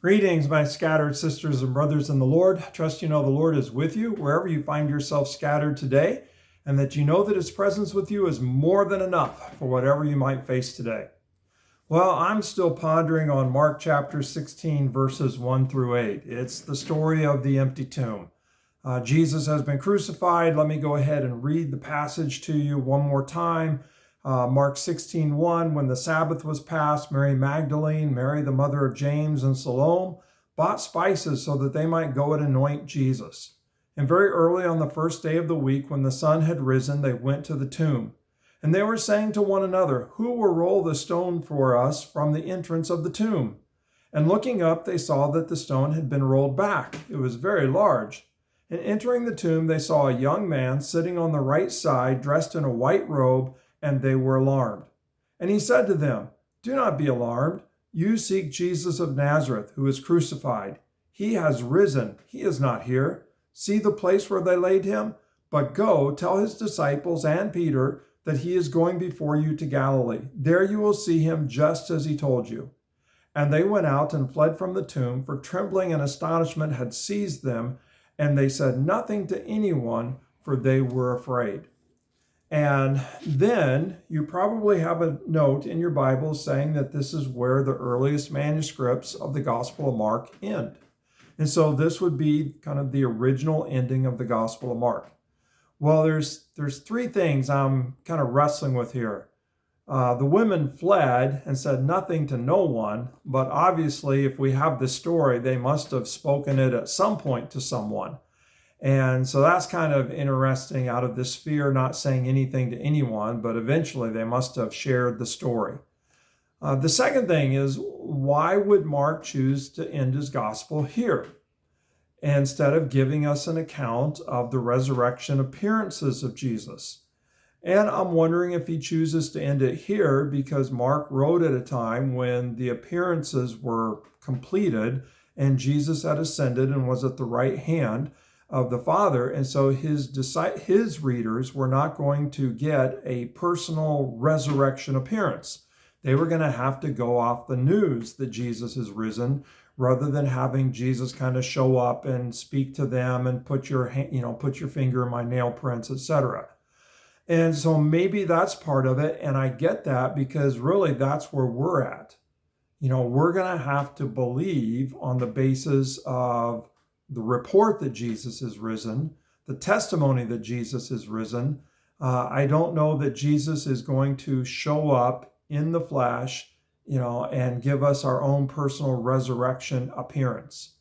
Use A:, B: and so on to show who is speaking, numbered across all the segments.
A: Greetings, my scattered sisters and brothers in the Lord. Trust you know the Lord is with you wherever you find yourself scattered today, and that you know that his presence with you is more than enough for whatever you might face today. Well, I'm still pondering on Mark chapter 16, verses 1 through 8. It's the story of the empty tomb. Jesus has been crucified. Let me go ahead and read the passage to you one more time. Mark 16:1, when the Sabbath was past, Mary Magdalene, Mary the mother of James, and Salome bought spices so that they might go and anoint Jesus. And very early on the first day of the week, when the sun had risen, they went to the tomb. And they were saying to one another, "Who will roll the stone for us from the entrance of the tomb?" And looking up, they saw that the stone had been rolled back. It was very large. And entering the tomb, they saw a young man sitting on the right side, dressed in a white robe, and they were alarmed. And he said to them, "Do not be alarmed. You seek Jesus of Nazareth, who is crucified. He has risen. He is not here. See the place where they laid him? But go, tell his disciples and Peter that he is going before you to Galilee. There you will see him just as he told you." And they went out and fled from the tomb, for trembling and astonishment had seized them, and they said nothing to anyone, for they were afraid. And then you probably have a note in your Bible saying that this is where the earliest manuscripts of the Gospel of Mark end. And so this would be kind of the original ending of the Gospel of Mark. Well, there's three things I'm kind of wrestling with here. The women fled and said nothing to no one, but obviously if we have the story, they must have spoken it at some point to someone. And so that's kind of interesting, out of this fear, not saying anything to anyone, but eventually they must have shared the story. The second thing is, why would Mark choose to end his gospel here instead of giving us an account of the resurrection appearances of Jesus? And I'm wondering if he chooses to end it here because Mark wrote at a time when the appearances were completed and Jesus had ascended and was at the right hand of the Father. And so his readers were not going to get a personal resurrection appearance. They were going to have to go off the news that Jesus is risen, rather than having Jesus kind of show up and speak to them and put your finger in my nail prints, etc. And so maybe that's part of it. And I get that because really that's where we're at. We're going to have to believe on the basis of the report that Jesus is risen, the testimony that Jesus is risen. I don't know that Jesus is going to show up in the flesh, and give us our own personal resurrection appearance.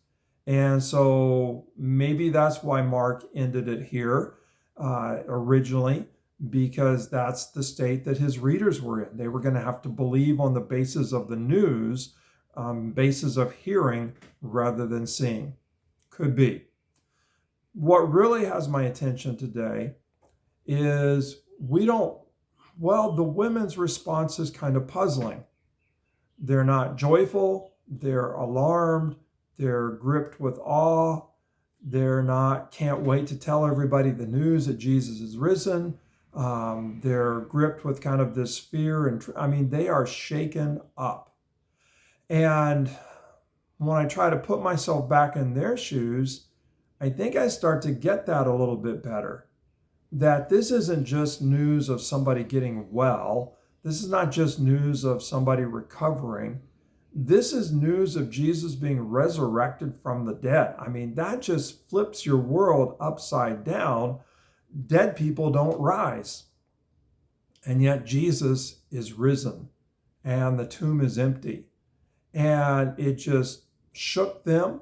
A: And so maybe that's why Mark ended it here originally, because that's the state that his readers were in. They were going to have to believe on the basis of the news, basis of hearing rather than seeing. Could be. What really has my attention today is the women's response is kind of puzzling. They're not joyful, they're alarmed, they're gripped with awe, can't wait to tell everybody the news that Jesus is risen. They're gripped with kind of this fear, and they are shaken up. And when I try to put myself back in their shoes, I think I start to get that a little bit better. That this isn't just news of somebody getting well. This is not just news of somebody recovering. This is news of Jesus being resurrected from the dead. That just flips your world upside down. Dead people don't rise. And yet Jesus is risen and the tomb is empty. And it just shook them.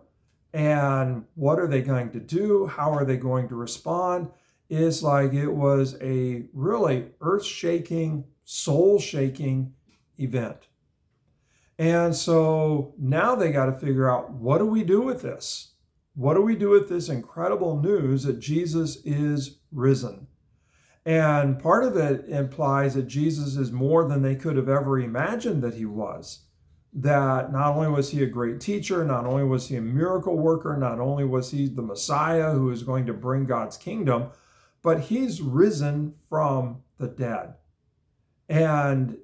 A: And what are they going to do? How are they going to respond? It's like it was a really earth-shaking, soul-shaking event. And so now they got to figure out, what do we do with this? What do we do with this incredible news that Jesus is risen? And part of it implies that Jesus is more than they could have ever imagined that he was. That not only was he a great teacher, not only was he a miracle worker, not only was he the Messiah who is going to bring God's kingdom, but he's risen from the dead. And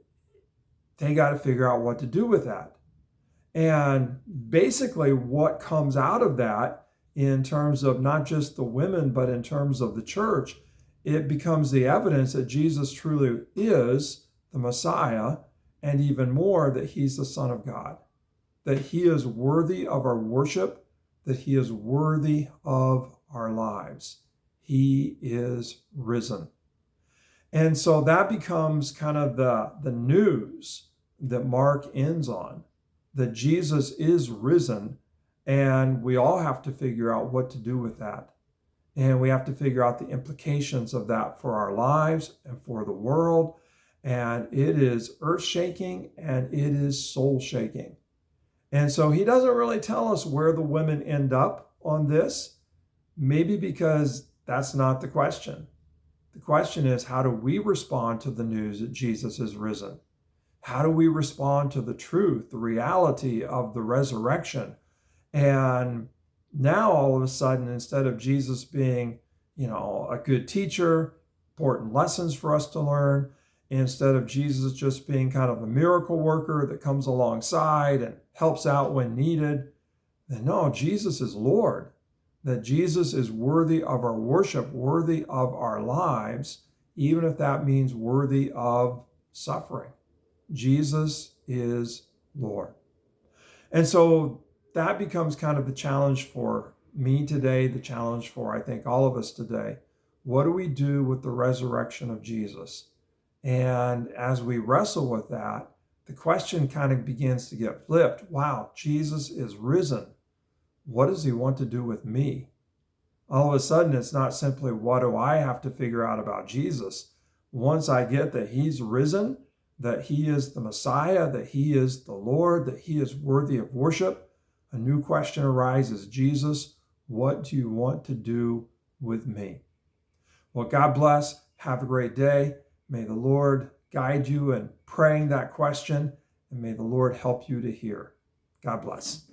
A: they got to figure out what to do with that. And basically what comes out of that in terms of not just the women, but in terms of the church, it becomes the evidence that Jesus truly is the Messiah, and even more, that he's the Son of God, that he is worthy of our worship, that he is worthy of our lives. He is risen. And so that becomes kind of the news that Mark ends on, that Jesus is risen, and we all have to figure out what to do with that. And we have to figure out the implications of that for our lives and for the world. And it is earth-shaking and it is soul-shaking. And so he doesn't really tell us where the women end up on this, maybe because that's not the question. The question is, how do we respond to the news that Jesus is risen? How do we respond to the truth, the reality of the resurrection? And now all of a sudden, instead of Jesus being, a good teacher, important lessons for us to learn, instead of Jesus just being kind of a miracle worker that comes alongside and helps out when needed, then no, Jesus is Lord, that Jesus is worthy of our worship, worthy of our lives, even if that means worthy of suffering. Jesus is Lord. And so that becomes kind of the challenge for me today, the challenge for, I think, all of us today. What do we do with the resurrection of Jesus? And as we wrestle with that, the question kind of begins to get flipped. Wow, Jesus is risen. What does he want to do with me? All of a sudden, it's not simply, what do I have to figure out about Jesus? Once I get that he's risen, that he is the Messiah, that he is the Lord, that he is worthy of worship, a new question arises. Jesus, what do you want to do with me? Well, God bless. Have a great day. May the Lord guide you in praying that question, and may the Lord help you to hear. God bless.